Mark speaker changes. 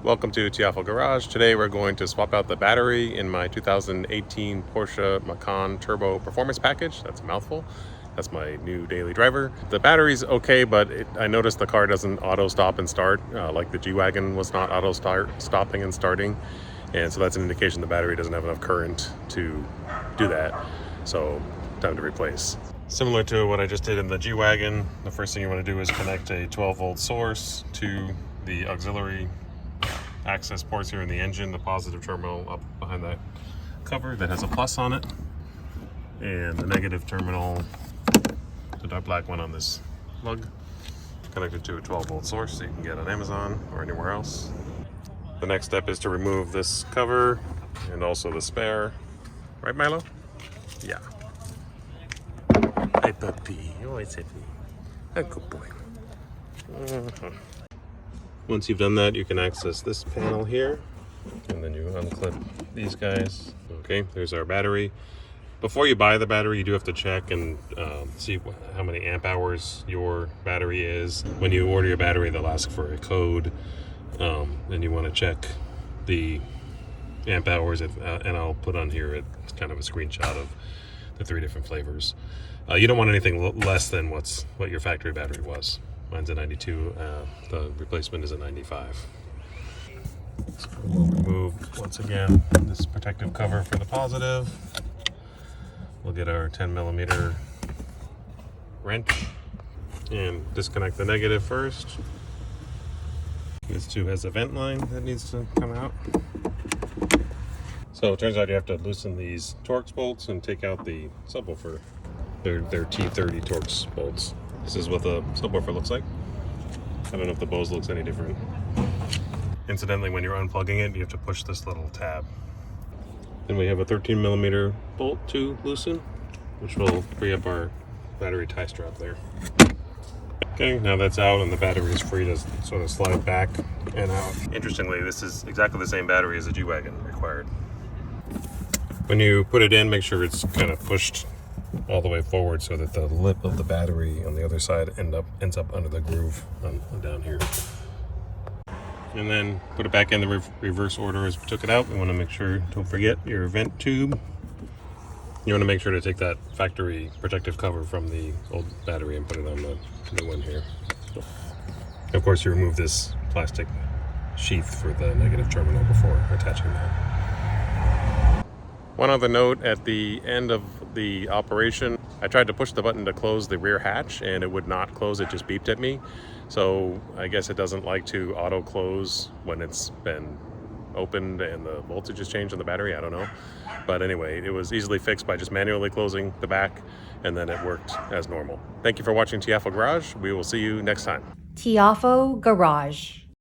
Speaker 1: Welcome to Tiafo Garage. Today we're going to swap out the battery in my 2018 Porsche Macan Turbo Performance Package. That's a mouthful. That's my new daily driver. The battery's okay, but I noticed the car doesn't auto stop and start, like the G-Wagon was not auto stopping and starting. And so that's an indication the battery doesn't have enough current to do that. So time to replace. Similar to what I just did in the G-Wagon, the first thing you want to do is connect a 12-volt source to the auxiliary access ports here in the engine, the positive terminal up behind that cover that has a plus on it, and the negative terminal, the dark black one on this lug, connected to a 12-volt source that you can get on Amazon or anywhere else. The next step is to remove this cover and also the spare. Right, Milo? Yeah. Hi, puppy. Oh, it's happy. A good boy. Once you've done that, you can access this panel here, and then you unclip these guys. Okay, there's our battery. Before you buy the battery, you do have to check and see how many amp hours your battery is. When you order your battery, they'll ask for a code, and you want to check the amp hours, and I'll put on here it's kind of a screenshot of the 3 different flavors. You don't want anything less than what your factory battery was. Mine's a 92, the replacement is a 95. So we'll remove, once again, this protective cover for the positive. We'll get our 10mm wrench and disconnect the negative first. This too has a vent line that needs to come out. So it turns out you have to loosen these Torx bolts and take out the subwoofer. They're T30 Torx bolts. This is what the subwoofer looks like. I don't know if the Bose looks any different. Incidentally, when you're unplugging it, you have to push this little tab. Then we have a 13mm bolt to loosen, which will free up our battery tie strap there. Okay, now that's out and the battery is free to sort of slide back and out. Interestingly, this is exactly the same battery as the G-Wagon required. When you put it in, make sure it's kind of pushed all the way forward so that the lip of the battery on the other side ends up under the groove down here. And then put it back in the reverse order as we took it out. We want to make sure, don't forget your vent tube. You want to make sure to take that factory protective cover from the old battery and put it on the new one here. Of course, you remove this plastic sheath for the negative terminal before attaching that. One other note, at the end of the operation, I tried to push the button to close the rear hatch and it would not close, it just beeped at me. So I guess it doesn't like to auto close when it's been opened and the voltage is changed on the battery, I don't know. But anyway, it was easily fixed by just manually closing the back and then it worked as normal. Thank you for watching Tiafo Garage. We will see you next time.
Speaker 2: Tiafo Garage.